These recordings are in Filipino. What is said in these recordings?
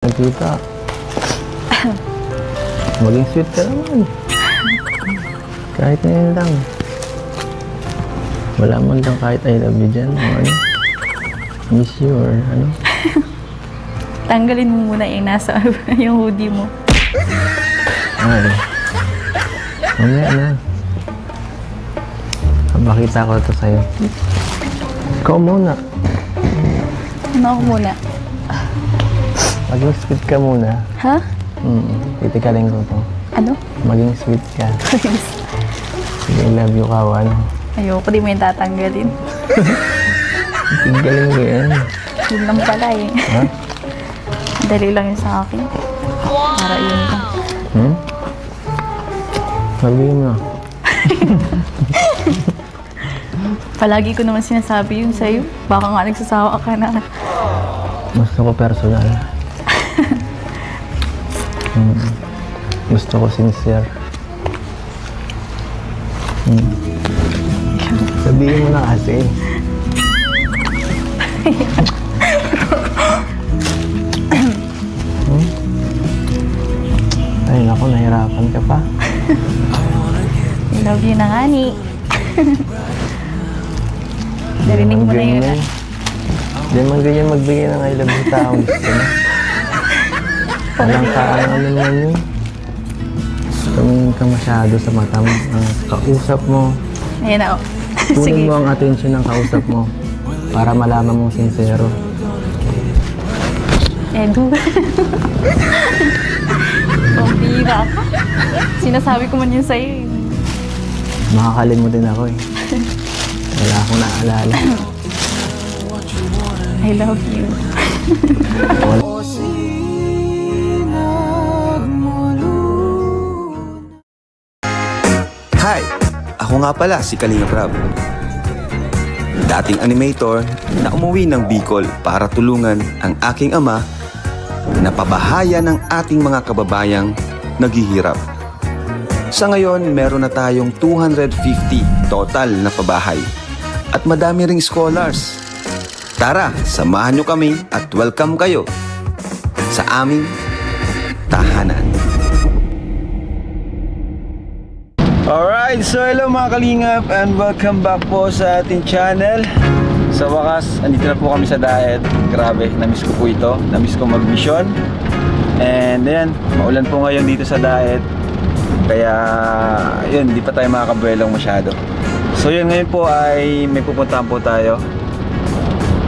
Nakita. Maging sweet ka naman. Kahit ngayon lang. Wala man lang kahit I love you dyan. O ano? Miss you or ano? Tanggalin mo muna yung nasa yung hoodie mo. Ay. Mamaya na. Makita ko ito sa'yo. Ikaw muna. Ano ako muna? Maging sweet ka muna. Ha? Titikalin ko to. Ano? Maging sweet ka. Sige, I love you ka, ano? Ayoko, di mo yung tatanggalin. Tigalin ko yan. Yun lang pala eh. Ha? Dali lang yun sa akin. Para yun lang. Sabihin mo na. Palagi ko naman sinasabi yun sa'yo. Baka nga nagsasawa ka na. Gusto ko personal. Gusto ko sincere. Sabihin mo na kasi. Ay, naku, nahirapan ka pa. I love you na nga ni. Narinig mo na yun. Hindi man ganyan magbigay ng I love you tao. Gusto mo? Walang ano naman yun. Tumingin ka masyado sa mata mo. Ang kausap mo. Ayan na, oh. Kunin mo ang atensyon ng kausap mo para malaman mong sincero. Edu. Pambira ka. Sinasabi ko man yun sa'yo. Makakalimutin ako eh. Wala akong naalala. I love you. Hi! Ako nga pala si Kalinga Prab. Dating animator na umuwi ng Bicol para tulungan ang aking ama na pabahayan ng ating mga kababayang naghihirap. Sa ngayon, meron na tayong 250 total na pabahay at madami ring scholars. Tara, samahan nyo kami at welcome kayo sa aming tahanan. Alright, so hello mga kalingap and welcome back po sa ating channel. Sa wakas, andito na po kami sa Daet. Grabe, namiss ko po ito. Namiss ko mag-mission. And ayan, maulan po ngayon dito sa Daet. Kaya, yun, hindi pa tayo makakabuelong masyado. So yun, ngayon po ay may pupuntahan po tayo.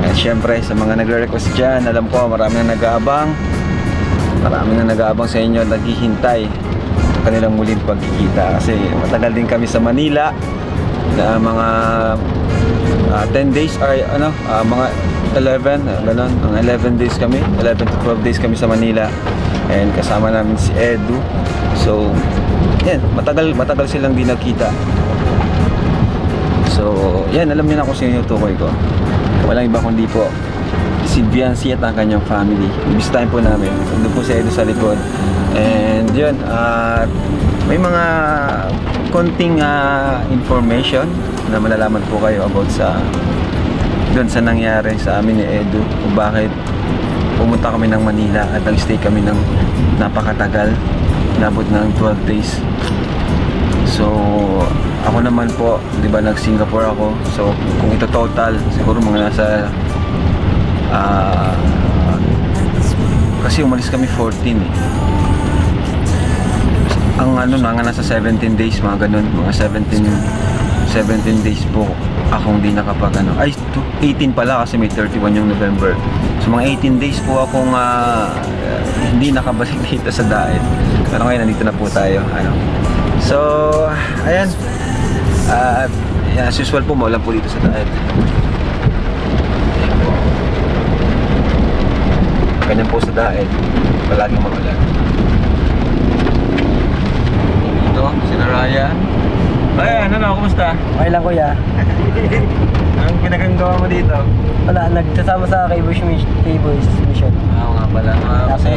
And syempre, sa mga nagre-request dyan, alam ko marami na nag-aabang. Marami na nag-aabang sa inyo, naghihintay kanilang muling pagkikita kasi matagal din kami sa Manila na mga 10 days or ano, mga 11 ganon, mga 11 days kami, 11 to 12 days kami sa Manila and kasama namin si Edu. So yan, matagal silang di nagkita. So yan, alam niyo na kung sino yung tukoy ko. Walang iba kundi po si Biancy at ang kanyang family. Ibisitahin po namin. Doon po si Edu sa likod. And yun, may mga konting information na malalaman po kayo about sa doon sa nangyari sa amin ni Edu kung bakit pumunta kami ng Manila at nag-stay kami ng napakatagal, nabot ng 12 days. So ako naman po, di ba, nag-Singapore ako. So kung ito total, siguro mga nasa kasi umalis kami 14 eh. Ang ano, mga nasa 17 days, mga ganun, mga 17 days po akong di nakapag ano. Ay, 18 pala kasi may 31 yung November. So mga 18 days po akong hindi nakabalik dito sa Daet. Pero ngayon nandito na po tayo, ano. So, ayan. As usual po, maulan po dito sa Daet. Ganyan po sa Daet, palaging maulan. Dito, si Ryan. Ayan, ano, kumusta? Okay lang kuya. Anong pinagagawa mo dito? Wala, nagsasama sa K-Boys mission. Oo nga pala. Kasi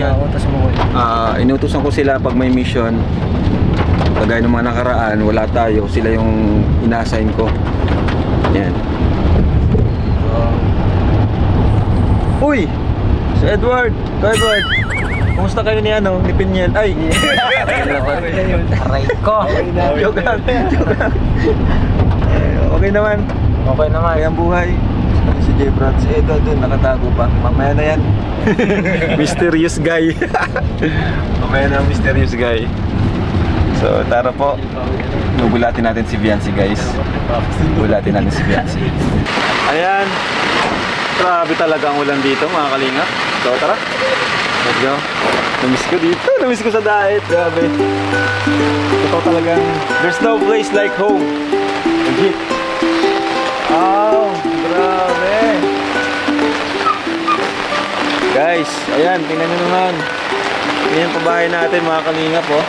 yun, utos mo kuya. inutusan ko sila pag may mission. Kagaya ng mga nakaraan, wala tayo. Sila yung ina-assign ko. Yan. Uy! Si Edward! Edward! Kumusta kayo ni ni Piniel? Ay! Aray ko. Joke lang. Okay naman. Okay naman. Kaya ang buhay. Si J-Brad, si Edo doon, nakatago pa. Mamaya na yan. Mysterious guy. Mamaya na ang mysterious guy. So, tara po. Bulatin natin si Viancy, guys. Bulatin natin si Viancy. Ayan. Grabe talaga ang ulan dito, mga kalingap. So, tara. Let's go. Namiss ko dito. Namiss ko sa diet. Grabe. Ito talagang, there's no place like home. Legit. Oh, grabe. Guys, ayan, tingnan nyo naman. Yan yung pabahay natin, mga kalingap, oh.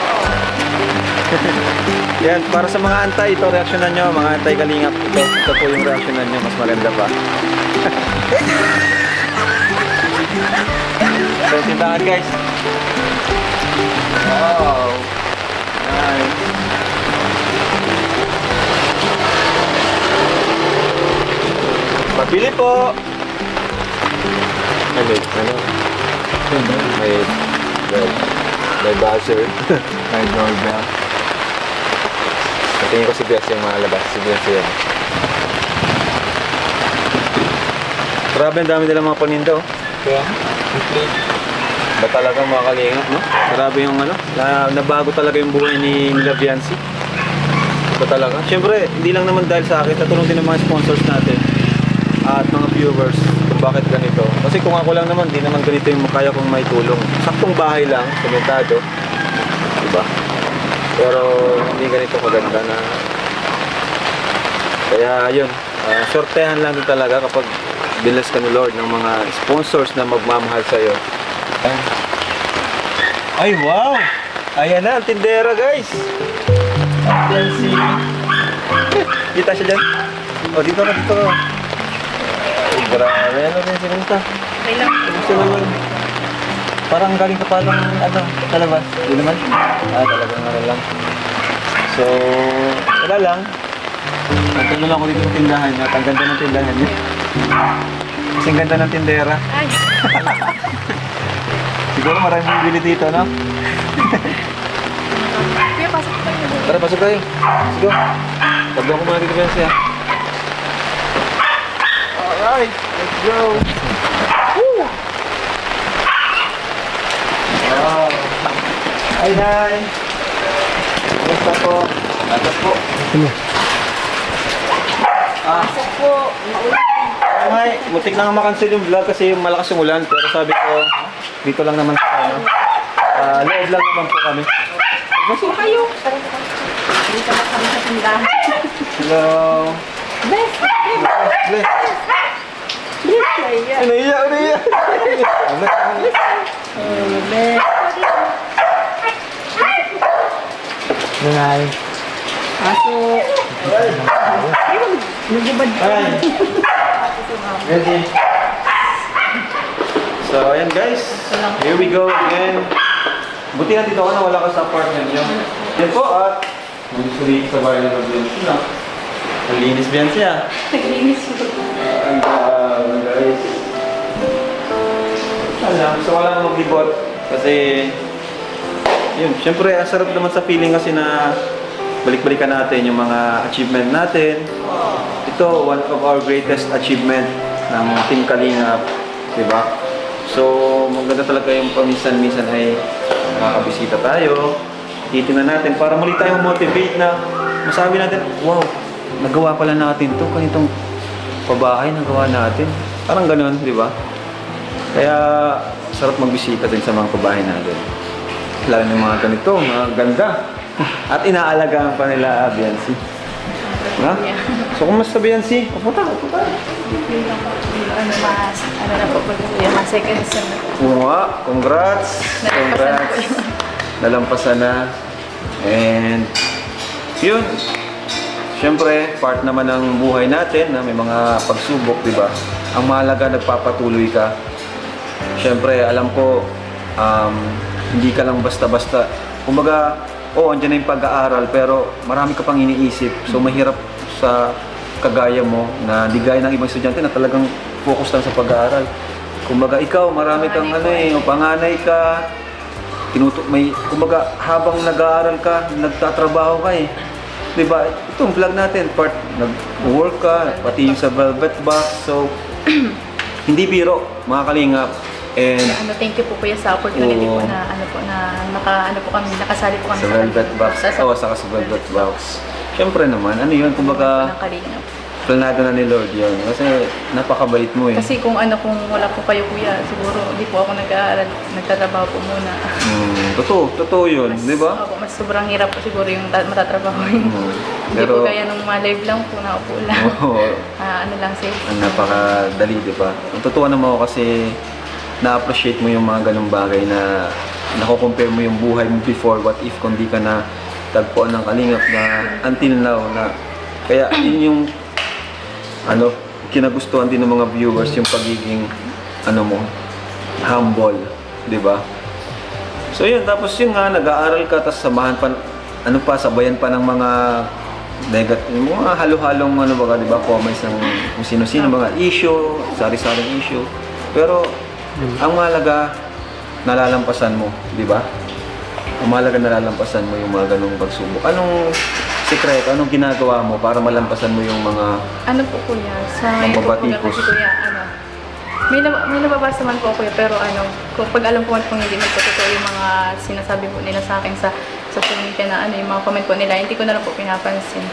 Yan, para sa mga antay, ito reaksyonan nyo, mga antay kalingap. Ito po yung reaksyonan nyo, mas maganda pa. So, tindahan, guys. Wow. Nice. Pabili po! Ay, ano? May buzzer. May doorbell. Tingin ko si Bias yung mga labas. Si Bias yan. Grabe, ang dami nilang mga paninda, oh. Kaya? Ba talagang mga kalingap, no? Grabe yung nabago talaga yung buhay ni Viancy. Ito talaga. Siyempre, hindi lang naman dahil sa akin, tatulong din ng mga sponsors natin at mga viewers kung bakit ganito. Kasi kung ako lang naman, di naman ganito yung kaya kong may tulong. Saktong bahay lang, sementado. Diba? Pero hindi ganito kaganda na. Kaya yun, sortehan lang din talaga kapag bilas ka ni Lord ng mga sponsors na magmamahal sa'yo. Ay, wow! Ayan na, ang tindera, guys! Ayan si... Kita siya dyan? O, dito ka, dito ka. Ay, grabe. Ano rin si Rita? Okay lang. Gusto naman. Parang galing ka palang, sa labas. Hindi naman? Talagang lang. So, wala lang. Nagtanong lang ako dito ng tindahan niya. Ang ganda ng tindahan niya. Kasi ang ganda ng tindera. Ay. Siguro maraming bibili dito, no? Kuya, pasok tayo. Tara, pasok tayo. Let's go. Tagdaw ko muna dito, Viancy, ha? Alright, let's go. Woo! Wow. Hi, Nay. Kumusta po? Atas po. Pasok po. Ay, mutik na nga makancel yung vlog kasi malakas yung ulan. Pero sabi ko, dito lang naman sa loob lang naman po kami. Pasok kayo. Dito na kami sa tindahan. Hello. Bless. Bless. Bless kayo. Ano iya? Ano iya? Bless. Nanay. Pasok. Nagubad pa. Hi. Ready? So, ayan guys. Here we go again. Buti na dito ka na wala ka sa apartment nyo. Yan po at sulit sa bahay ng Viancy na. Ang linis Viancy ah. Naglinis po. Ang guys. So wala nang maglibot. Kasi yun, syempre ang sarap naman sa feeling kasi na balik-balikan natin yung mga achievement natin. Ito, one of our greatest achievement ng Team Kalingap, diba? So, maganda talaga yung paminsan-minsan ay makakabisita tayo. Titingnan natin para muli tayong motivate na masabi natin, wow, nagawa pala natin to, ganitong pabahay nagawa natin. Parang ganun, diba? Kaya, sarap magbisita din sa mga pabahay natin. Lalo ng mga ganito, mga ganda. At inaalagaan pa nila Viancy. Ha? So, kumusta Viancy? Pupunta. Ano na po ba kuya? Second sem na po. Congrats! Congrats! Nalampasan na. And, yun. Siyempre, part naman ng buhay natin na may mga pagsubok, di ba? Ang mahalaga, nagpapatuloy ka. Siyempre, alam ko, hindi ka lang basta-basta. Kumbaga, andyan na yung pag-aaral, pero marami ka pang iniisip. So, mahirap sa kagaya mo na di gaya ng ibang estudyante na talagang focus lang sa pag-aaral. kumbaga ikaw, marami kang ano eh, panganay ka, kumbaga habang nag-aaral ka, nagtatrabaho ka eh. Diba? Itong vlog natin, part, nag-work ka, pati yung sa Velvet Box. So, hindi biro, mga kalingap. And Thank you po kuya sa opportunity po na nakasali po kami sa Velvet Box. Oo, saka sa Velvet Box. Siyempre naman, ano yun, kumbaga, ng Kalingap. planado na ni Lord yun. Kasi napakabait mo eh. Kasi kung wala po kayo kuya, siguro hindi po ako nag-aaral, nagtatrabaho po muna. Totoo yun, di ba? Opo, mas sobrang hirap po siguro yung matatrabahoin. Hindi po kaya nung live lang po, naupo lang. Ano lang safe. Ang napakadali, di ba? Ang totoo naman ako kasi na-appreciate mo yung mga ganung bagay na nako-compare mo yung buhay mo before, what if kung di ka na tagpuan ng Kalingap na until now na kaya yun yung kinagustuhan din ng mga viewers yung pagiging humble, di ba? So yun, tapos yun nga, nag-aaral ka, tapos samahan pa, sabayan pa ng mga mga halo-halong di ba, comments ng kung sino-sino, mga issue, sari-saring issue. Pero ang mahalaga, nalalampasan mo, di ba? Ang mahalaga, nalalampasan mo yung mga ganung pagsubok. Anong sekreto, anong ginagawa mo para malampasan mo yung mga po kuya, sa ngayon po kuya, kasi kuya, may nababasa man po kuya, pero kung pag alam ko man po hindi man po totoo yung mga sinasabi po nila sa akin sa social media na yung mga comment po nila, hindi ko na lang po pinapansin.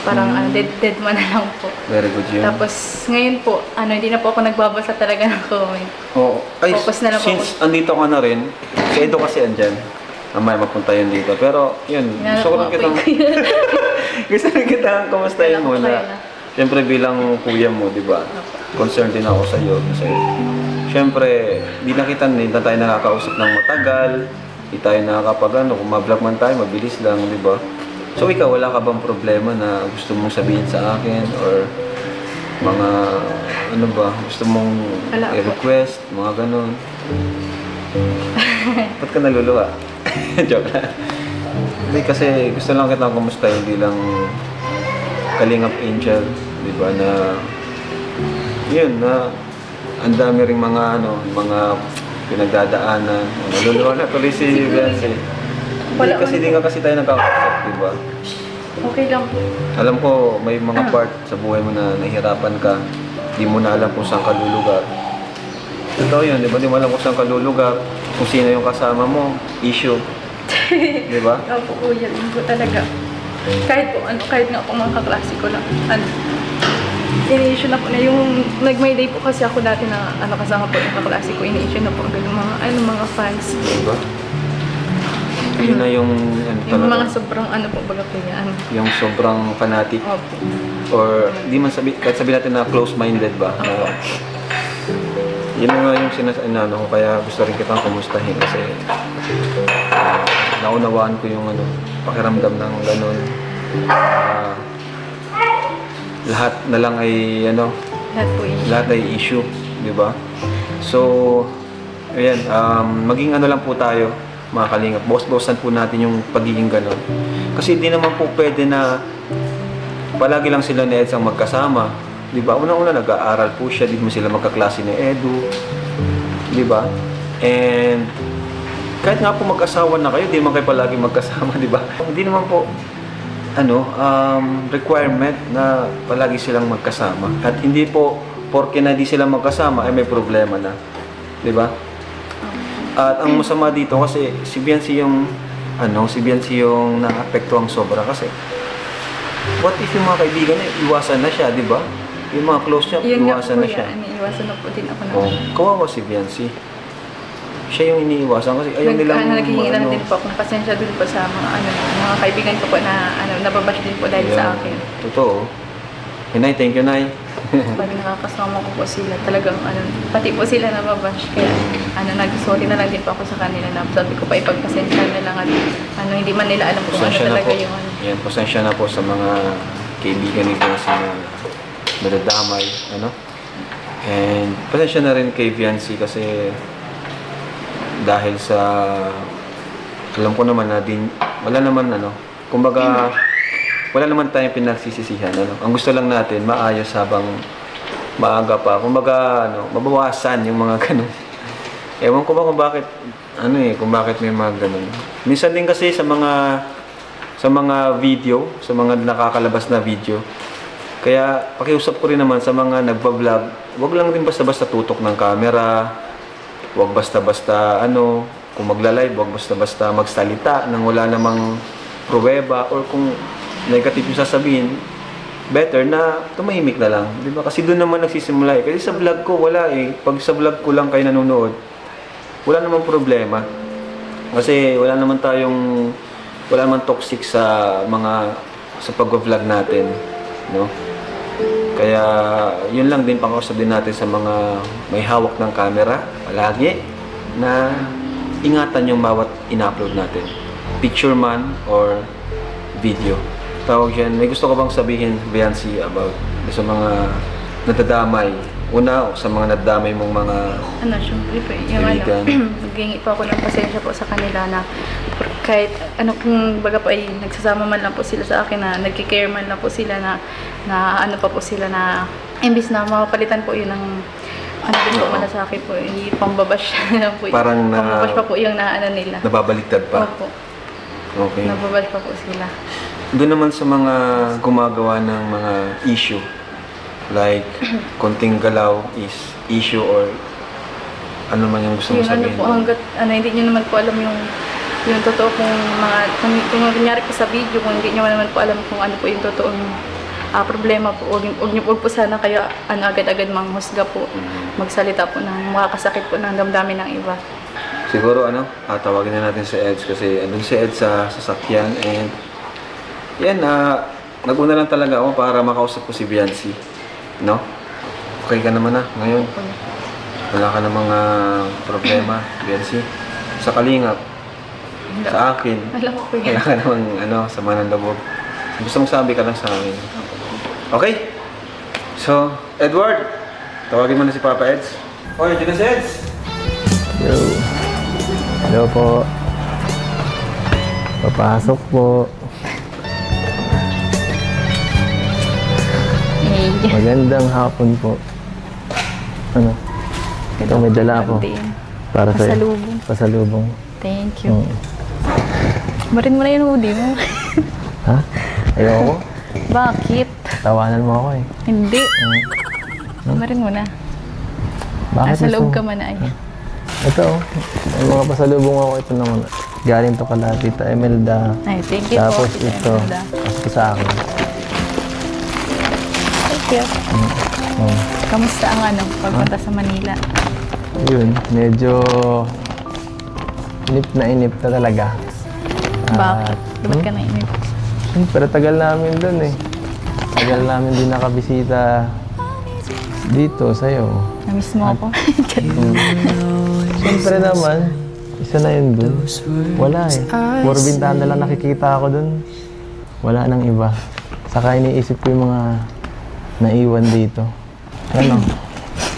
Parang dead man na lang po. Very good yun. Tapos ngayon po, hindi na po ako nagbabasa talaga ng comment. Oo. Ay, focus na lang po since andito ka na rin, si Edo kasi andyan. Mamaya mapunta yun dito. Pero yun, gusto ko lang kitang kumustahin muna. Siyempre bilang kuya mo, di ba? Concerned din ako sa iyo. Kasi siyempre, di na tayo nakakausap ng matagal. Di tayo nakakapag kung ma-vlog man tayo, mabilis lang, di ba? So ikaw, wala ka bang problema na gusto mong sabihin sa akin? Or mga, gusto mong i-request? Mga ganun. Ba't ka naluluha? Joke lang. Hindi, kasi gusto lang kitang kumustahin bilang Kalingap Angel, di ba, na yun, na ang dami ring mga pinagdadaanan. Naluluha na tuloy si Beyonce. Hindi, kasi di nga kasi tayo nagkakausap, di ba? Okay lang. Alam ko, may mga part sa buhay mo na nahihirapan ka, di mo na alam kung saan ka lulugar. Totoo yun, di ba? Di mo alam kung saan ka lulugar, kung sino yung kasama mo, issue. Di ba? Opo kuya, yun po talaga. Kahit nga po mga kaklase ko lang, ini-issue na po na yung, nag-my day po kasi ako dati na kasama po yung kaklase ko, ini-issue na po agad yung mga fans. Diba? Yun na yung yung mga sobrang po baga kuya, yung sobrang fanatic. Opo. Or di man kahit sabihin natin na close-minded ba? Na, yun nga yung ko, kaya gusto rin kitang kumustahin kasi naunawaan ko yung pakiramdam ng ganun. Lahat na lang ay lahat ay issue, di ba? So ayan, maging lang po tayo, mga Kalingap. Boss-bossan po natin yung pagiging ganun. Kasi di naman po pwede na palagi lang sila ni Edsang magkasama. Di ba? Unang-una, nag-aaral po siya. Di mo sila magkaklase ni Edu. Di ba? And kahit nga po mag-asawa na kayo, di naman kayo palagi magkasama, di ba? Hindi naman po requirement na palagi silang magkasama. At hindi po porke na di sila magkasama ay may problema na. Di ba? At ang masama dito kasi si Beyonce yung naapektuhang sobra kasi what if yung mga kaibigan niya iwasan na siya, di ba? Yung mga close niya, iwasan na siya. Iwasan na po din ako na. Kawawa si Beyonce. Siya yung iniiwasan kasi ayaw nilang naghihingi lang din po ako ng pasensya din po sa mga kaibigan ko po na nababash din po dahil sa akin. Totoo. Nay, thank you, Nay. Pag nakakasama ko po sila, talagang pati po sila nababash. Kaya nag-sorry na lang din po ako sa kanila na sabi ko pa ipagpasensya na lang at hindi man nila alam kung talaga yung Yan, pasensya na po sa mga kaibigan nito na nadadamay, And pasensya na rin kay Beyonce kasi dahil sa alam ko naman na wala naman kumbaga wala naman tayong pinagsisisihan. Ang gusto lang natin maayos habang maaga pa. Kumbaga, mabawasan yung mga ganun. Ewan ko ba kung bakit, kung bakit may mga ganun. Minsan din kasi sa mga video, sa mga nakakalabas na video, kaya pakiusap ko rin naman sa mga nagpa-vlog, wag lang din basta-basta tutok ng camera, wag basta-basta kung magla-live, wag basta-basta magsalita nang wala namang pruweba, or kung negative yung sasabihin, better na tumahimik na lang, di ba? Kasi doon naman nagsisimula Kasi sa vlog ko wala pag sa vlog ko lang kayo nanonood, wala namang problema. Kasi wala naman toxic sa pag-vlog natin, no? Kaya yun lang din, pangkausap din natin sa mga may hawak ng camera palagi na ingatan yung bawat in-upload natin, picture man or video. Tawag yan, may gusto ko bang sabihin, Biancy, about sa mga nadadamay? Una, sa mga nadamay mong mga Syempre po, yung maghingi po ako ng pasensya po sa kanila na kahit kung baga po ay nagsasama man lang po sila sa akin, na nagkikare man lang po sila na pa po sila na imbis na mapapalitan po yun ng din po malasakit po, hindi pambabash lang po. Parang pambabash pa po yung nila. Nababaliktad pa? Opo. Okay. Nababash pa po sila. Doon naman sa mga gumagawa ng mga issue, like konting galaw is issue, or ano man yung gusto mo sabihin. Po, hanggat hindi nyo naman po alam yung totoo kung kunyari po sa video, kung hindi nyo naman po alam kung ano po yung totoong problema po, huwag po sana kayo agad-agad manghusga po, magsalita po ng makakasakit po ng damdamin ng iba. Siguro tawagin na natin si Eds, kasi andun si Eds sa sasakyan, and yan, nag-una lang talaga ako para makausap ko si Biancy, no? Okay ka naman ngayon? Wala ka na mga problema, Biancy? Sa kalingap, sa akin, wala ka namang sama ng loob. Gusto mong sabi ka lang sa akin. Okay? So, Edward, tawagin mo na si Papa Eds. Oy, dyan na si Eds! Yo. Hello po. Papasok po. Magandang hapon po. Ito may dala ako. Para sa pasalubong. Pasalubong. Thank you. Marin mo na yung hoodie mo. Ha? Ayoko. Bakit? Tawanan mo ako Hindi. Marin mo na. Bakit sa loob ka man ay. Ito, may mga pasalubong ako. Ito naman. Galing to kala Tita Imelda. Ay, thank you Tapos po, Tita ito, Imelda. ito sa akin. Thank you. Kamusta ang pagpunta sa Manila? Yun, medyo inip na talaga. Bakit? Ba't ka nainip? Pero tagal namin dun Tagal namin din nakabisita dito sa'yo. Namiss mo ako? Siyempre naman, isa na yun dun. Wala Puro bintahan na lang nakikita ako dun. Wala nang iba. Saka iniisip ko yung mga naiwan dito.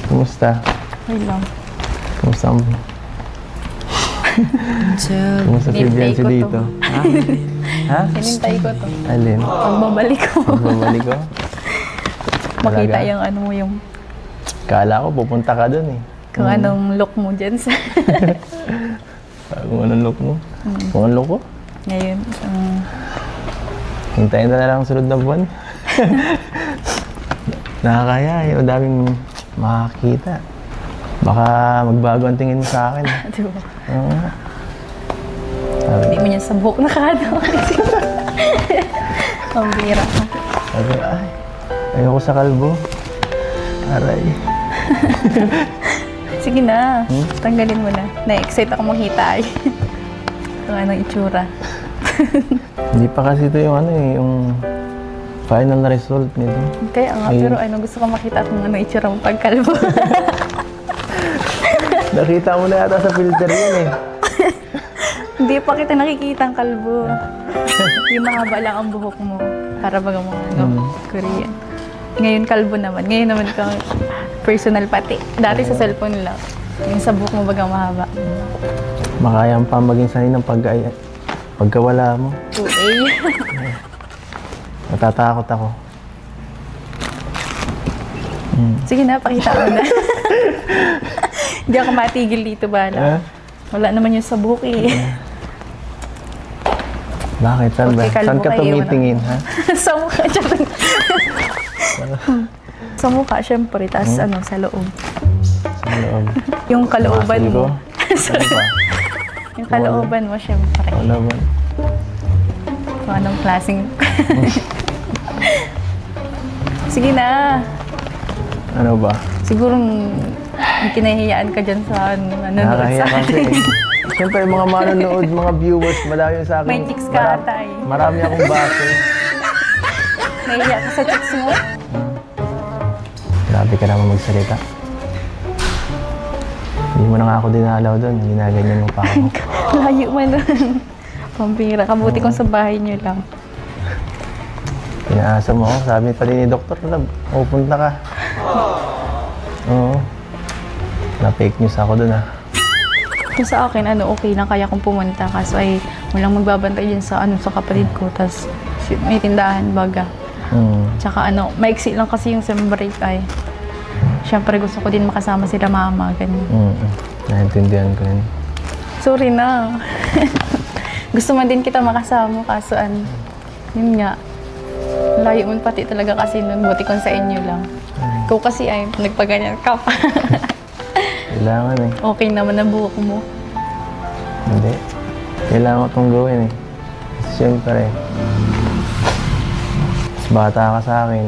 Kumusta? Okay lang. Kumusta mo? Kumusta si Biancy dito? Ha? Hinintay ko to. Alin? Pagbabalik ko. Pagbabalik ko? Makita yung mo yung... Kala ko pupunta ka dun Kung anong look mo dyan sa... Kung anong look mo? Kung anong look ko? Ngayon, hintayin na lang ang sunod na buwan. Nakakaya ang daming makakita. Baka magbago ang tingin mo sa akin. Diba? Hindi mo niya sa buhok na kada. Ang bira ko. Sabi, ayoko sa kalbo. Aray. Sige na, tanggalin mo na. Na-excite ako makita kung anong itsura. Hindi pa kasi ito yung yung final na result nito. Kaya nga, pero gusto ko makita kung anong itsura mo pagkalbo. Nakita mo na yata sa filter yun Hindi pa kita nakikita ang kalbo. Yung mahaba lang ang buhok mo. Para baga mo Korean. Ngayon kalbo naman. Ngayon naman kang personal pati. Dati sa cellphone lang. Yung sa buhok mo baga mahaba. Makayang pa maging sanay ng pagkawala mo. Okay. Natatakot ako. Sige na, pakita mo na. Hindi ako matigil dito, bala. Wala naman yung sa buhok eh. Bakit? Saan ba? Okay, kalbo Saan ka kayo, tumitingin, ha? Sa mukha, tsaka. Sa mukha, syempre. Tapos sa loob. Sa loob. Yung kalooban Muscle ko? mo. Ano ba? Yung kalooban mo, syempre. Ano ba? Kung anong klaseng... Sige na. Ano ba? Siguro kinahihiyaan ka dyan sa nanonood Nakakahiya sa kasi. Siyempre, mga manonood, mga viewers, madami sa akin. May chicks ka ata eh. Marami akong base. Nahihiya ka sa chicks mo? Grabe ka naman magsalita. Hindi mo na nga ako dinalaw doon. Ginaganyan mo pa ako. Layo man nun. Pampira. Kabuti kong sa bahay niyo lang. Pinaasa mo ako. Sabi pa din ni Dr. Lab, pupunta ka. Oo. Na-fake news ako doon, ha. Kung sa akin, okay lang kaya kong pumunta. Kaso ay walang magbabantay din sa kapatid ko. Tapos may tindahan, baga. Tsaka maiksi lang kasi yung sem break ay. Siyempre gusto ko din makasama sila mama, ganyan. Naintindihan ko yun. Sorry na. Gusto man din kita makasama, kaso yun nga. Layo mo pati talaga kasi nun, buti kong sa inyo lang. Ikaw kasi ay nagpaganyan ka pa. Kailangan eh. Okay naman na buhok mo. Hindi. Kailangan itong gawin eh. Kasi siyempre, mas bata ka sa akin.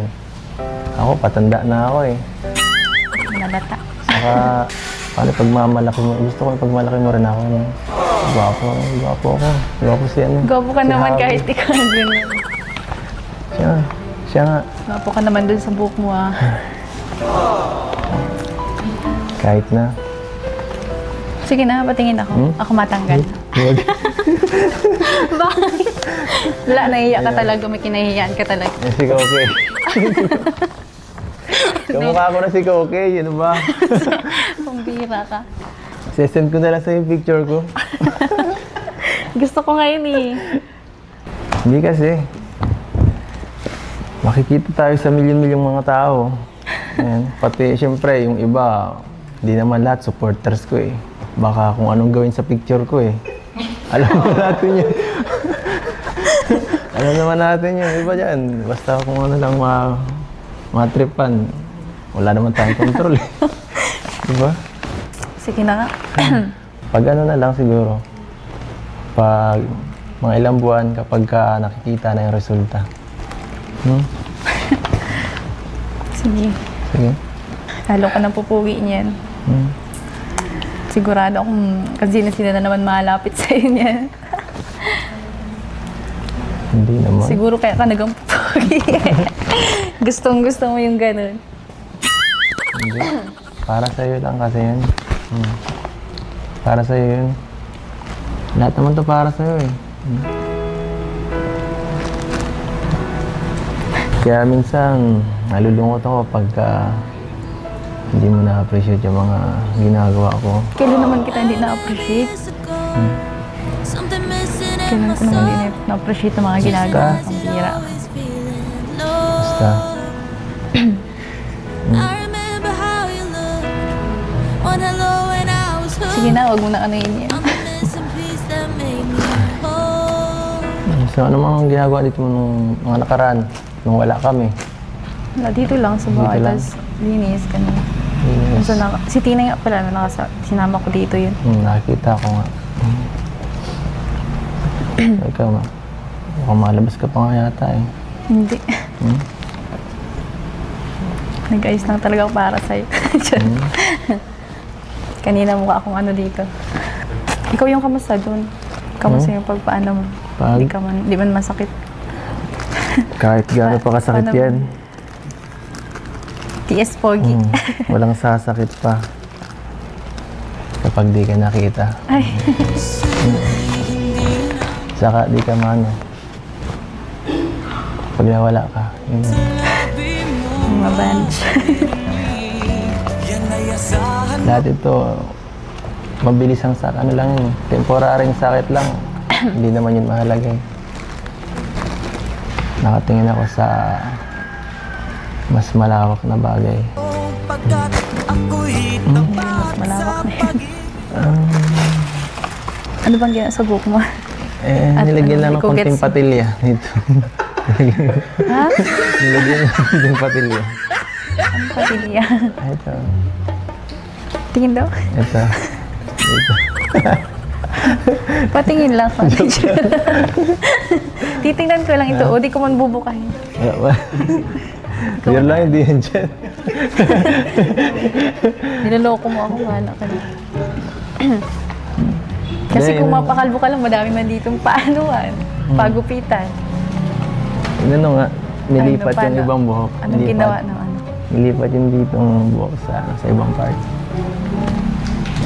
Ako, patanda na ako eh. Nalata. Saka, paano pagmamalaki mo? Gusto ko pagmalaki mo rin ako. No? Gwapo ako. Gwapo si Gwapo ka si naman Javi. kahit ikaw ganyan. Siya nga. Gwapo ka naman dun sa buhok mo ah. Kahit na. Sige na, patingin ako. Ako matanggal. Huwag. Bakit? Wala, nahiya ka talaga. May kinahiyaan ka talaga. Si Koke. Kamukha ko na si Koke. Ano ba? Pambira ka. Sesend ko na lang sa yung picture ko. Gusto ko ngayon eh. Hindi kasi. Makikita tayo sa milyon-milyong mga tao. Ayan. Pati siyempre yung iba, hindi naman lahat supporters ko eh. Baka kung anong gawin sa picture ko eh. Alam naman natin yun. Alam naman natin yun. Iba dyan. Basta kung ano lang matripan. Wala naman tayong control eh. Diba? Sige na nga. Pag ano na lang siguro. Pag mga ilang buwan kapag ka nakikita na yung resulta. Sige. Sige. Lalo ka nang pupuwi niyan. Sigurado akong kasi sila na naman malapit sa'yo niyan. Hindi naman. Siguro kaya ka nagang pupuwi. Gustong-gusto mo yung ganun. Hindi. Para sa'yo lang kasi yun. Para sa'yo yun. Lahat naman to para sa'yo eh. Kaya minsan, nalulungkot ako pagka hindi mo na-appreciate yung mga ginagawa ko. Kailan naman kita hindi na-appreciate? Kailan ko naman hindi na-appreciate ng mga ginagawa ko? Pambira ka. Basta. Sige na, huwag mo na anayin yan. So, ano mga ginagawa dito mo nung mga nakaraan? Nung wala kami? Wala, dito lang sa bahay. Dito lang? Tapos linis, ganun. Yes. So, si Tina nga pala, sinama ko dito yun. Nakikita ko nga. Ikaw nga. Mukhang malabas ka pa nga yata eh. Hindi. Nag-ayos lang talaga ako para sa'yo. Kanina mukha akong ano dito. Ikaw yung kamusta doon? Kamusta yung pagpaano mo? Hindi man masakit. Kahit gaano pa kasakit yan. TS Pogi. Walang sasakit pa. Kapag di ka nakita. Ay. Saka di ka mano. Pag nawala ka. Yun. Mabanch. Lahat ito, mabilis ang sakit. Ano lang yun. Temporaring sakit lang. Hindi naman yun mahalaga eh. Nakatingin ako sa mas malawak na bagay. Mas malawak na yan. Ano bang ginasa buhok mo? Nilagyan lang ng ko konting gets. patilya dito. Ha? Nilagyan ng konting patilya. Ano patilya? Ito. Tingin daw? Ito. Dito. Patingin lang. Titingnan ko lang ito. O, di ko man bubukahin. Yun lang, hindi yan dyan. Niloloko mo ako, wala ka na. Kasi kung mapakalbo ka lang, madami man ditong paanuan. Pagupitan. Ano nga, nilipat Ano, yung paano? ibang buhok. Anong ginawa ng ano? Nilipat yung ditong buhok sa ibang part.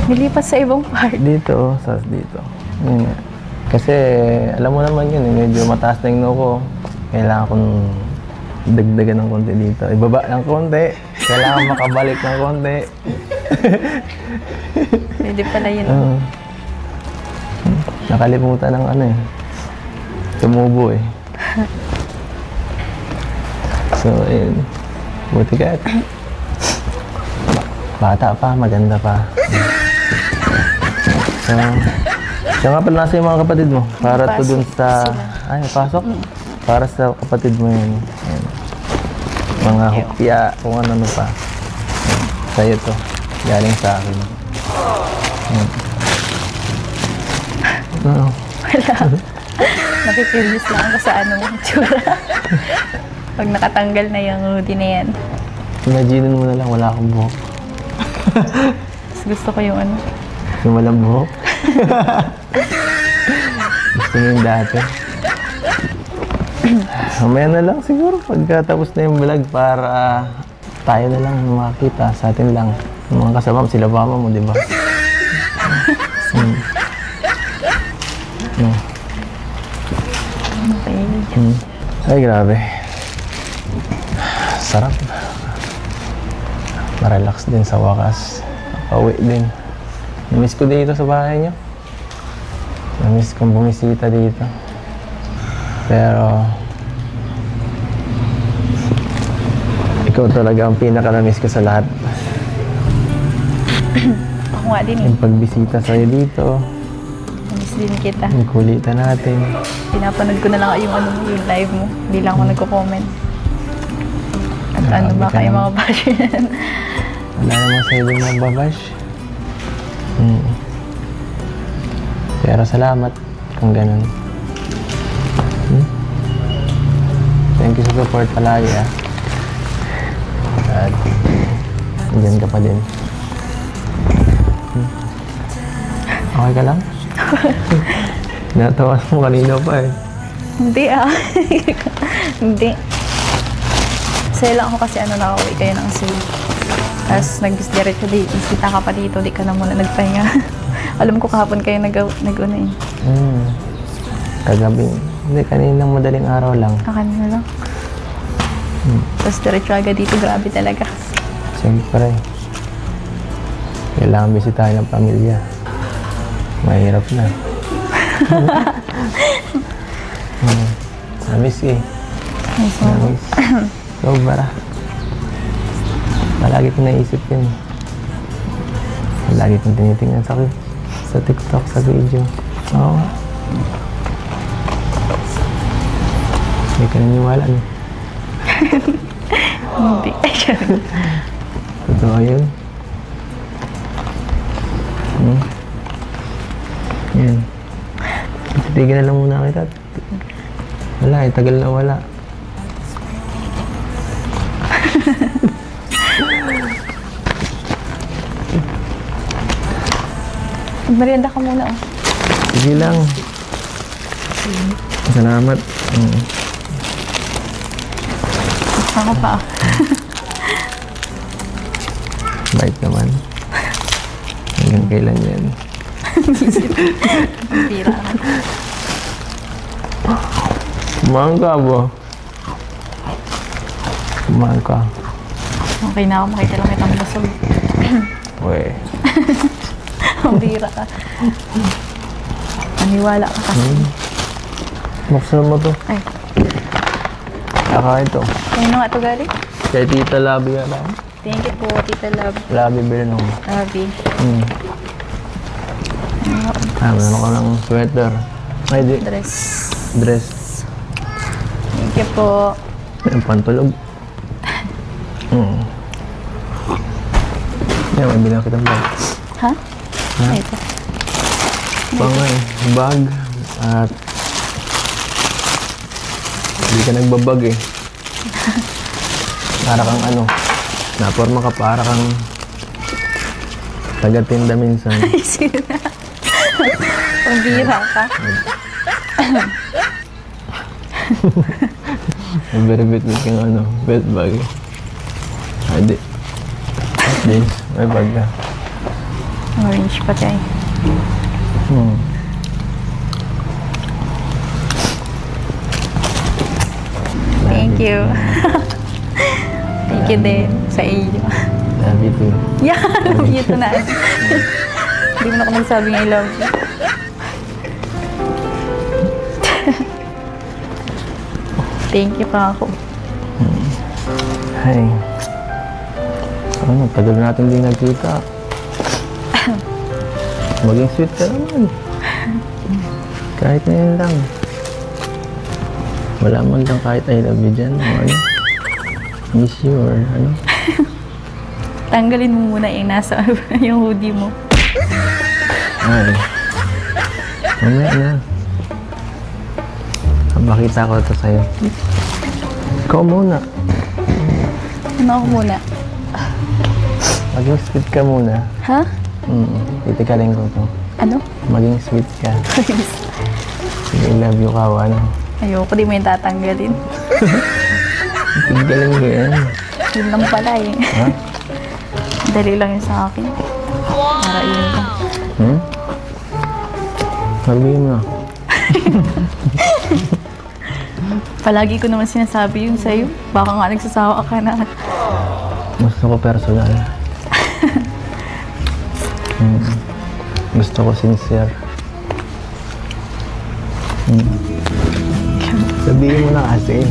Nilipat sa ibang part. Dito, dito. Yun nga. Kasi, alam mo naman yun, medyo mataas na yung noo ko. Kailangan kong dagdagan ng konti dito. Ibaba ng konti. Kailangan makabalik ng konti. Pwede pala yun. Nakalimutan ng ano eh. Tumubo eh. So, ayun. Buti ka. Bata pa, maganda pa. So, siya nga pala nasa yung mga kapatid mo. Para to dun sa... Ay, pasok? Para sa kapatid mo yun. Ayan. Mga hupya, kung ano pa. Sa'yo to. Galing sa akin. Ayan. Oo. Wala. Nakikurious lang ako sa ano mong tsura. Pag nakatanggal na yung hoodie na yan. Imaginin mo na lang, wala akong buhok. Mas gusto ko yung ano. Yung walang buhok. Gusto mo yung dati. Mamaya na lang siguro pagkatapos na yung vlog para tayo na lang makakita sa atin lang. Yung mga kasama, sila mama mo, di ba? Okay. Ay, grabe. Sarap. Marelax din sa wakas. Pauwi din. Namiss ko dito sa bahay niyo. Namiss kong bumisita dito. Pero ikaw talaga ang pinaka-namiss ko sa lahat. Ako nga din eh. Yung pagbisita sa'yo dito, Namiss din kita. yung kulitan natin. Pinapanood ko na lang yung ano mo, yung live mo. Hindi lang ako nagko-comment. At ano ba Grabe ka kayo naman. mga basher yan? Wala naman sa'yo din mga babash. Pero salamat kung ganun. Thank you sa support palagi ah. At andyan ka pa din. Okay ka lang? Natawa mo kanina pa eh. Hindi ah. Hindi. Saya lang ako kasi ano nakauwi kayo ng Cebu. Tapos nag-diretso di, isita ka pa dito, di ka na muna nagpahinga. Alam ko kahapon kayo nag-una eh. Kagabi. Hindi, kaninang madaling araw lang. Kakanina lang. Tapos diretso agad dito, grabe talaga. Siyempre. Kailangan bisitahin ng pamilya. Mahirap na. Namiss eh. Yes, ma'am. Namiss. Sobra. Palagi ko naisip yun. Palagi kong tinitingnan sa TikTok, sa video. Oo nga. Hindi ka naniwala niyo. Hindi. Totoo yun. Yan. Titigan na lang muna kita. Wala eh, tagal na wala. Merienda ka muna oh. Sige lang. Salamat. Ako pa oh. Bait naman. Hanggang kailan yan. Pira naman. Kumain ka ba? Kumain ka. Okay na ako, makita lang kitang busog. Uy. Ang bira ka. Maniwala ka kasi. Buksan mo to. Ay, Kakain to. kaya na nga ito galing? Kay Tita Labi yan lang. Thank you po, Tita Love. Wala bibili nung. Abby. Meron ko ng sweater. Ay, di. Dress. Dress. Thank you po. Yung pantulog. Yan, may bilang kitang bag. Ha? Ha? Ay, ito. Pangay, bag. At hindi ka nagbabag eh. Para kang ano, naporma ka para kang taga-tinda minsan. Ay, sino na? Pambira ka. Very bit kang ano, belt bag. Hindi. Jeans, may bag ka. Orange pa tayo. Thank you. Thank you din sa iyo. Love you too. Yeah, love you too na. Hindi mo na ako nagsabing I love you. Thank you pa ako. Hi. Ano, tagal natin din nagkita. Maging sweet ka naman. Kahit ngayon lang. Wala man lang kahit I love you dyan. O ano? Miss you or ano? Tanggalin mo muna yung nasa yung hoodie mo. Ay. Mamaya na. Makita ko ito sa'yo. Ikaw muna. Ano ako muna? Maging sweet ka muna. Ha? Titikalin ko to. Ano? Maging sweet ka. Sige, I love you ka o ano. Ayoko, di mo yung tatanggalin. Titikalin ko yan. Yun lang pala eh. Ha? Dali lang yun sa akin. Para yun lang. Sabihin mo. Palagi ko naman sinasabi yun sa'yo. Baka nga nagsasawa ka na. Gusto ko personal. Gusto ko sincere. Sabihin mo na kasi.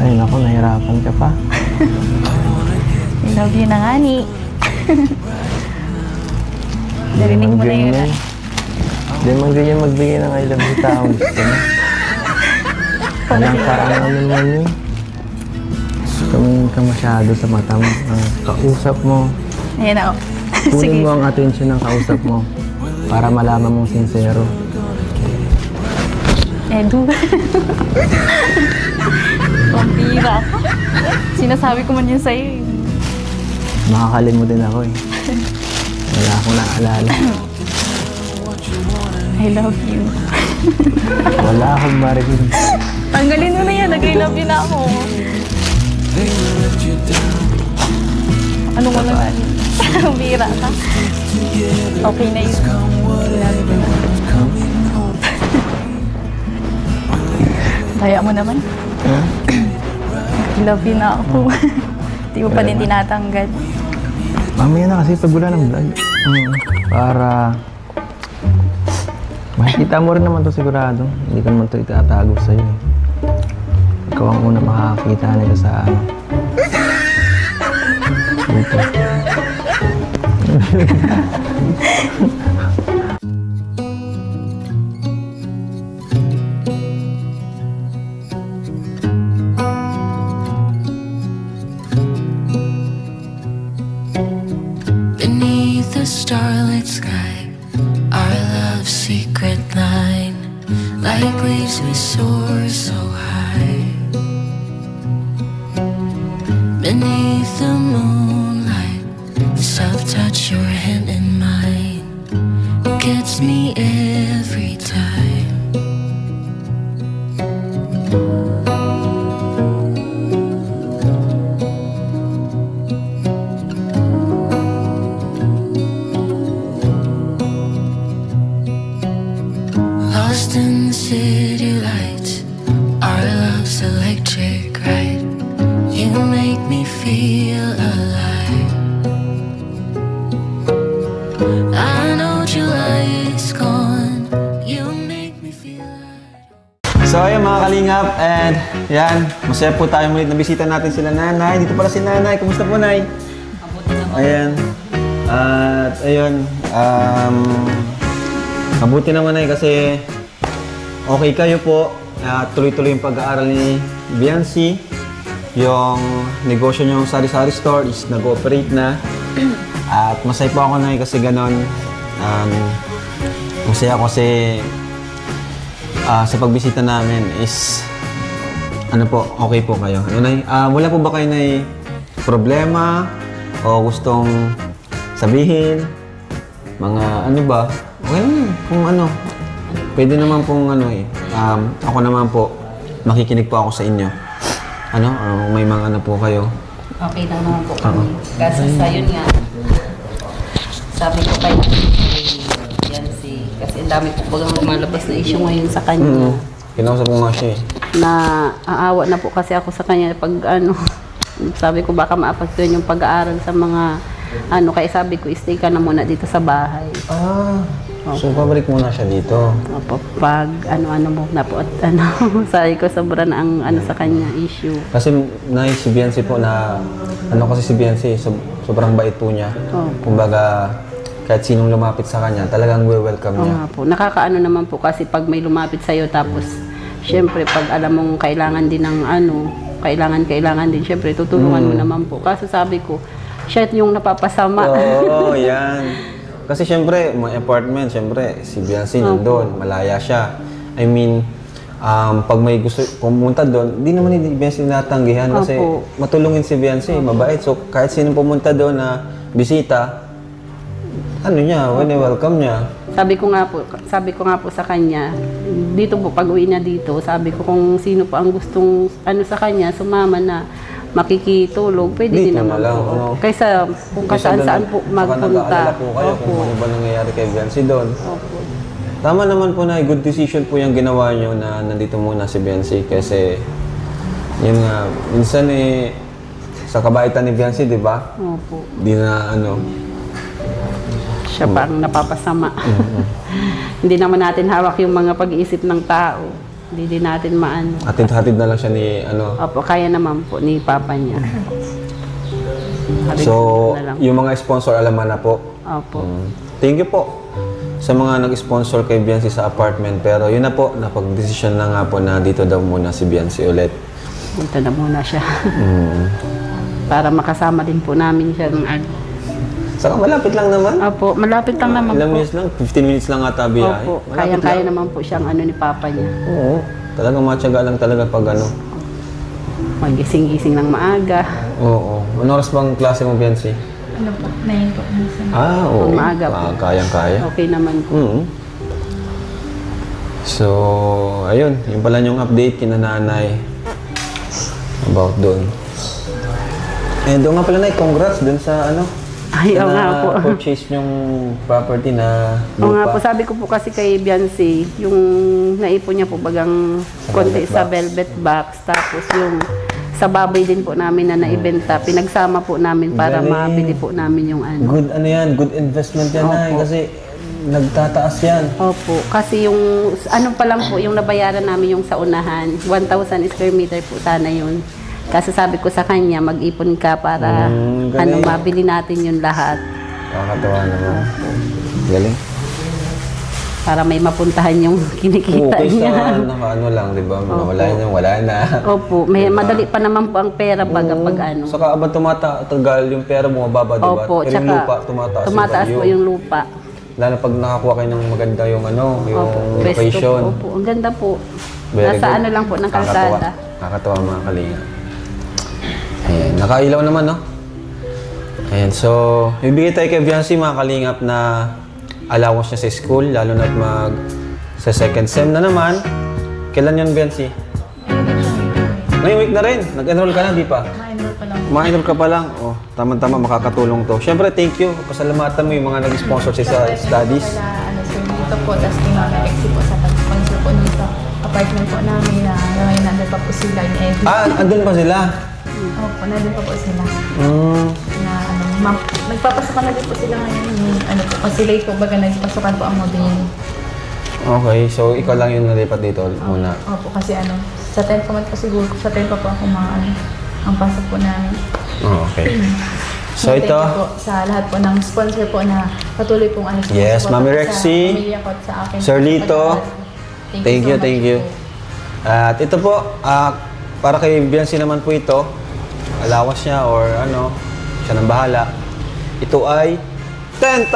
Ay, naku, nahirapan ka pa. I love you na nga ni. Narinig mo na yun. Hindi man ganyan magbigay ng I love you tao. Gusto mo? Walang parang ano naman yun. Tumingin ka masyado sa mata mo. Ang kausap mo. Ayan ako. Kunin mo ang atensyon ng kausap mo para malaman mong sincero. Edu. Pampira ka. Sinasabi ko man yun sa'yo. Makakalimutin ako eh. Wala akong naalala. I love you. Wala akong marinig. Tanggalin mo na yan. Nag-I love you na ako. Ano mo na nga? Pampira ka. Okay na yun. Kaya mo naman. I love you na ako. Hindi mo pa din tinatanggal. Mamaya na kasi pag wala ng vlog. Para makikita mo rin naman to sigurado. Hindi ko naman to itatago sa'yo eh. Ikaw ang una makakakita nila sa ano. Dito. Beneath the starlit sky, our love's secret line, like leaves we soar so high. Beneath the moonlight, the soft touch your hand in mine gets me every time. Lost in the city lights, our love's electric, right? You make me feel alive. I know July is gone. You make me feel alive. kalingap, and yan, masaya po tayo ulit. Nabisita natin sila nanay. Dito pala si nanay. Kumusta po, nay? Ayan. At ayun, mabuti naman ay kasi okay kayo po. Tuloy-tuloy yung pag-aaral ni Biancy. Yung negosyo niyong sari-sari store is nag-ooperate na. At masaya po ako na kasi ganon. Masaya ako kasi sa pagbisita namin is ano po, okay po kayo. Ano, nay? Wala po ba kayo na problema o gustong sabihin? Mga ano ba? Okay naman, kung ano. Pwede naman pong ano ako naman po, makikinig po ako sa inyo. Ano, may mga ano po kayo. Okay lang naman po kami. Kasi sa yun nga, sabi ko kay Biancy, kasi ang dami po bagang lumalabas na issue ngayon sa kanya. Kinausap ko nga siya Na aawa na po kasi ako sa kanya pag ano, sabi ko baka maapagtuyan yung pag-aaral sa mga ano, kaya sabi ko stay ka na muna dito sa bahay. So pabalik muna siya dito. Opo, pag ano-ano muna po at ano, sabi ko sobra na ang ano sa kanya issue. Kasi si Biancy po na, ano kasi si Biancy, sobrang bait po niya. Kumbaga, kahit sinong lumapit sa kanya, talagang welcome niya. nga po, nakakaano naman po kasi pag may lumapit sa'yo tapos, syempre pag alam mong kailangan din ng ano, kailangan din, syempre tutulungan mo naman po. Kaso sabi ko, siya yung napapasama. Oo, yan. Kasi syempre, mga apartment, syempre, si Biancy nandun, malaya siya. I mean, pag may gusto pumunta doon, di naman ni Biancy natanggihan kasi matulungin si Biancy, mabait. So, kahit sino pumunta doon na bisita, ano niya, welcome niya. Sabi ko nga po sa kanya, dito po, pag uwi niya dito, sabi ko kung sino po ang gustong ano sa kanya, sumama na makikitulog, pwede Dito din naman na lang, po. ano? Kaysa kung saan po magpunta. Nag-aalala po kayo kung ano ba nangyayari kay Biancy doon. Tama naman po na good decision po yung ginawa niyo na nandito muna si Biancy kasi yun nga, minsan sa kabaitan ni Biancy, di ba? Opo. Di na ano. Siya pang napapasama. Hindi naman natin hawak yung mga pag-iisip ng tao. Hindi din natin maano. Hatid-hatid na lang siya ni ano. Opo, kaya naman po ni papa niya. So, yung mga sponsor alaman na po. Opo. Thank you po sa mga nag-sponsor kay Biancy sa apartment. Pero yun na po, napag-desisyon na nga po na dito daw muna si Biancy ulit. Dito na muna siya. Para makasama din po namin siya ng ano. Saka malapit lang naman. Opo, malapit lang naman Ilang po. minutes lang? 15 minutes lang ata biyahe. Opo, Malapit kaya lang. naman po siyang ano ni papa niya. Oo. Talagang matyaga lang talaga pag ano. Magising-gising ng maaga. Oo. Ano oras bang klase mo, Biancy? Ano po, 9 po. Oo. Maaga po. Kayang-kaya. Okay naman po. So, ayun. Yung pala yung update kina nanay about doon. And doon nga pala na, congrats dun sa ano. Ay, oo nga po. Purchase yung property na Oo nga lupa. po, sabi ko po kasi kay Biancy, yung naipon niya po bagang konti sa velvet box, tapos yung sa baboy din po namin na naibenta, pinagsama po namin para Galing. mabili po namin yung ano. Good ano yan, good investment yan na kasi nagtataas yan. Opo, kasi yung ano pa lang po, yung nabayaran namin yung sa unahan, 1,000 square meter po sana yun. Kasi sabi ko sa kanya, mag-ipon ka para galing. mabili natin yung lahat. Nakakatawa naman. Galing. Para may mapuntahan yung kinikita Okay niya. sa ano lang, di ba? Wala na. Opo, may madali pa naman po ang pera pag ano. Saka abang tumatagal yung pera mo, mababa, di ba? Opo, Pero yung tsaka lupa, tumataas tumataas yung po value. yung lupa. Lalo pag nakakuha kayo ng maganda yung ano, yung Pwesto location. po, opo. Ang ganda po. Very Nasa good. ano lang po, ng Nakakatawa. kalsada. Nakakatawa mga kalinga. Ayan, nakailaw naman, no? Ayan, so, ibigay tayo kay Biancy mga kalingap na allowance niya sa school, lalo na sa second sem na naman. Kailan yun, Biancy? Ngayong week na rin. Nag-enroll ka na, di pa? Ma-enroll pa lang. Ma-enroll ka pa lang. Oh, tama-tama, makakatulong to. Siyempre, thank you. Pasalamatan mo yung mga nag-sponsor sa studies. Wala, sir, dito po, tapos kay Mama Exi po sa pag-sponsor po nung sa apartment po namin na ngayon nandun pa po sila in Eddie. Andun pa sila? Opo, nandun pa po sila. Na nagpapasukan na din po sila ngayon. Po, kasi late po baga nagpasukan po ang model. Okay, so ikaw lang yung nalipat dito muna. Opo, kasi Sa 10 pa man po siguro, sa 10 pa po ako ang pasok po namin. Oh, okay. So Thank ito, you po sa lahat po ng sponsor po na patuloy pong Yes, sumusuporta Mami po Rexy, sa pamilya ko at sa akin. Sir Lito, thank you, so much thank you. po. At ito po, para kay Biancy naman po ito, allowance niya or ano, siya nang bahala. Ito ay 10,000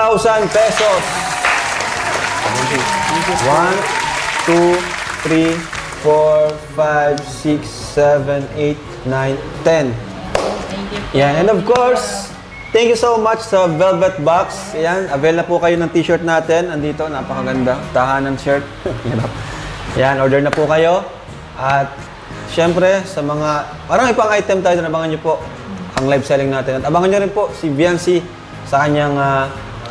pesos! 1, 2, 3, 4, 5, 6, 7, 8, 9, 10. Thank you po. Yan, and of course, thank you so much sa Velvet Box. Yan, avail na po kayo ng t-shirt natin. Andito, napakaganda. Tahanan shirt. Yan, order na po kayo. At syempre, sa mga, marami pang item tayo na abangan nyo po ang live selling natin. At abangan nyo rin po si Biancy sa kanyang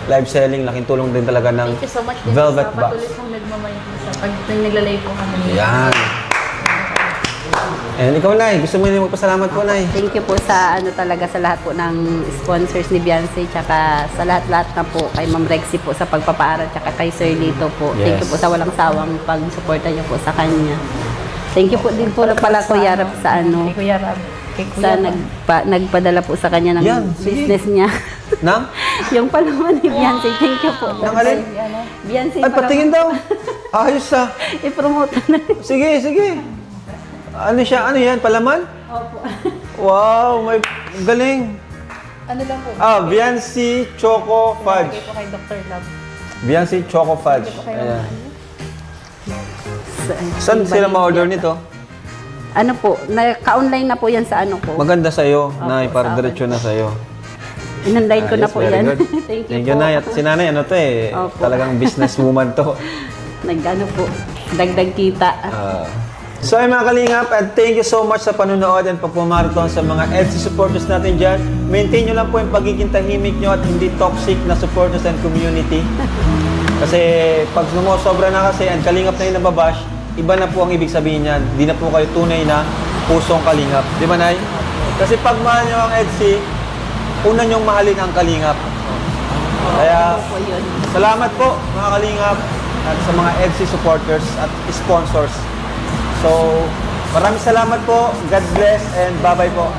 live selling. Laking tulong din talaga ng Thank you so much din Velvet sa Box. patuloy pong nagmamayin sa pag naglalay po kami. Yan. And ikaw, Nay, gusto mo yung magpasalamat po, Nay? Thank you po sa talaga sa lahat po ng sponsors ni Biancy tsaka sa lahat-lahat na po kay Ma'am Rexy po sa pagpapaaral tsaka kay Sir Lito po. Thank you Yes. po sa walang sawang pag-suporta niyo po sa kanya. Thank you po din po pala Kuya Rap sa Kay Kuya Rab. Kay Kuya sa Rab. nagpadala po sa kanya ng Yan, sige. business niya. Nang? Yung palaman ni Biancy. Thank you po. Nang alin? Biancy Ay, patingin daw. Ayos I-promote na. Sige, sige. Ano siya? Ano yan? Palaman? Opo. Wow, may galing. Ano lang po? Biancy Choco Fudge. Bigay po kay Dr. Love. Biancy Choco Fudge. kayo Ayan. Saan sila ma-order nito? Ano po, ka-online na po yan sa ano ko. Maganda sa'yo, Nay, Opo, para sa diretso na sa'yo. In-online ko na Ayos, po very yan. good. Thank you po. Nay. At si Nanay, ano to eh, Opo. talagang businesswoman to. Nag-ano po, dagdag kita. So ay mga kalingap, and thank you so much sa panunood and pagpumaraton sa mga EDSI supporters natin dyan. Maintain nyo lang po yung pagiging tahimik nyo at hindi toxic na supporters and community. Kasi pag sobra na kasi and kalingap na yung nababash, iba na po ang ibig sabihin yan. Hindi na po kayo tunay na pusong kalingap. Di ba, Nay? Kasi pag mahal nyo ang EDSI, una nyong mahalin ang kalingap. Kaya, salamat po mga kalingap at sa mga EDSI supporters at sponsors. So, maraming salamat po. God bless and bye-bye po.